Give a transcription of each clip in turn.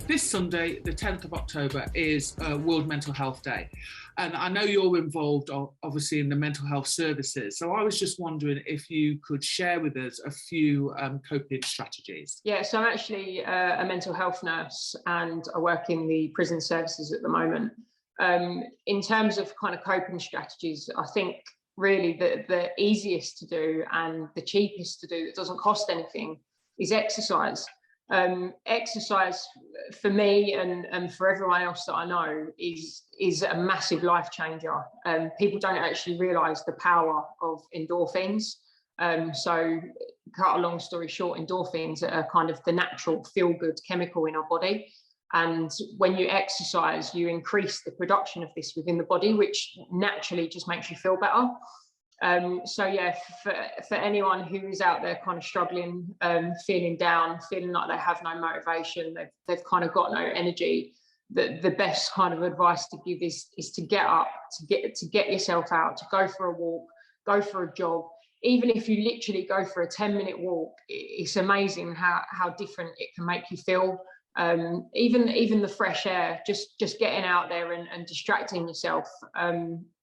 This Sunday, the 10th of October, is World Mental Health Day. And I know you're involved, obviously, in the mental health services. So I was just wondering if you could share with us a few coping strategies. Yeah, so I'm actually a mental health nurse and I work in the prison services at the moment. In terms of kind of coping strategies, I think really the easiest to do and the cheapest to do that doesn't cost anything is exercise. Exercise for me and for everyone else that I know is a massive life changer. People don't actually realise the power of endorphins. So cut a long story short, endorphins are kind of the natural feel-good chemical in our body. And when you exercise, you increase the production of this within the body, which naturally just makes you feel better. So yeah, for anyone who is out there kind of struggling, feeling down, feeling like they have no motivation, they've kind of got no energy, the best kind of advice to give is to get up, to get yourself out, to go for a walk, go for a jog. Even if you literally go for a 10-minute walk, it's amazing how different it can make you feel. Even the fresh air, just getting out there and distracting yourself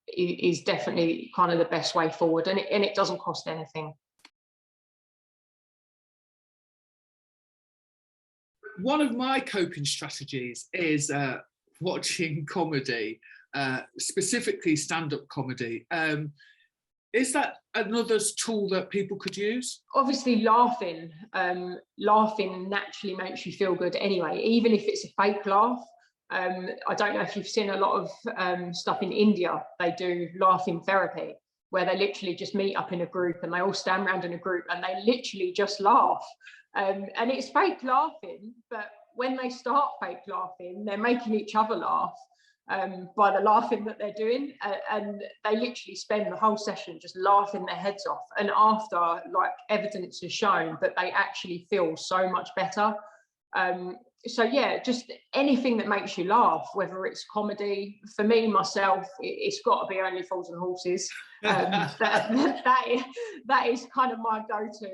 is definitely kind of the best way forward, and it doesn't cost anything. One of my coping strategies is watching comedy, specifically stand-up comedy. Is that another tool that people could use? Obviously, laughing naturally makes you feel good anyway, even if it's a fake laugh. I don't know if you've seen a lot of stuff in India. They do laughing therapy, where they literally just meet up in a group and they all stand around in a group and they literally just laugh. And it's fake laughing, but when they start fake laughing, they're making each other laugh by the laughing that they're doing. And they literally spend the whole session just laughing their heads off. And after, like, evidence has shown that they actually feel so much better. So yeah, just anything that makes you laugh, whether it's comedy. For me, myself, it's got to be Only Fools and Horses. That is kind of my go-to.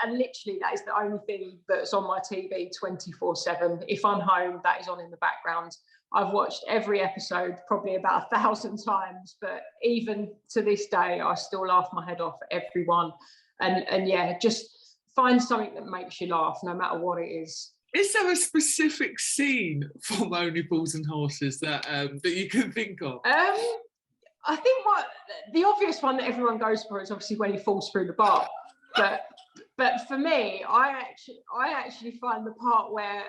And literally that is the only thing that's on my TV 24/7. If I'm home, that is on in the background. I've watched every episode probably about 1,000 times, but even to this day, I still laugh my head off at every one. And yeah, just find something that makes you laugh, no matter what it is. Is there a specific scene from Only Fools and Horses that you can think of? I think the obvious one that everyone goes for is obviously when he falls through the bar. But for me, I actually find the part where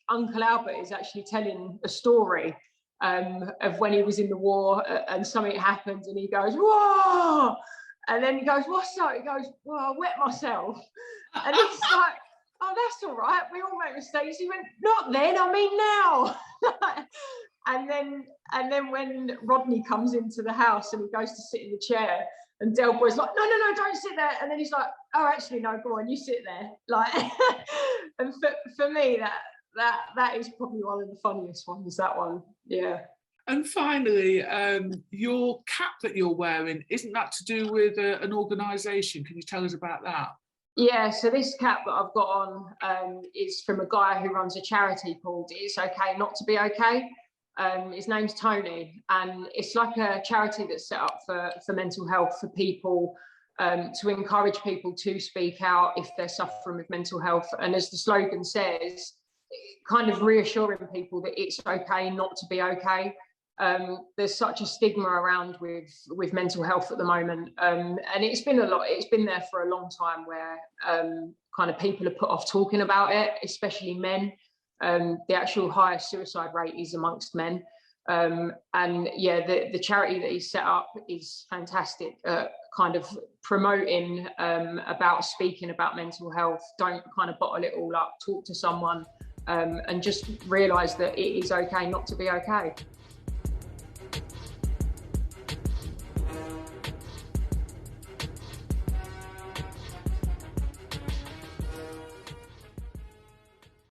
Uncle Albert is actually telling a story of when he was in the war and something happened and he goes, "Whoa!" And then he goes, "What's up?" He goes, "Well, I wet myself." And it's like, "Oh, that's all right. We all make mistakes." He went, "Not then, I mean now." and then when Rodney comes into the house and he goes to sit in the chair, and Del Boy's like, "No, don't sit there." And then he's like, "Oh, actually, no, go on, you sit there." Like, and for me, that is probably one of the funniest ones. That one, yeah. And finally, your cap that you're wearing, isn't that to do with an organisation? Can you tell us about that? Yeah, so this cap that I've got on is from a guy who runs a charity called It's Okay Not to Be Okay. His name's Tony, and it's like a charity that's set up for mental health, for people, to encourage people to speak out if they're suffering with mental health. And as the slogan says, kind of reassuring people that it's okay not to be okay. There's such a stigma around with mental health at the moment, and it's been there for a long time, where kind of people are put off talking about it, especially men. The actual highest suicide rate is amongst men, and yeah, the charity that he's set up is fantastic, kind of promoting about speaking about mental health. Don't kind of bottle it all up, talk to someone, and just realise that it is okay not to be okay.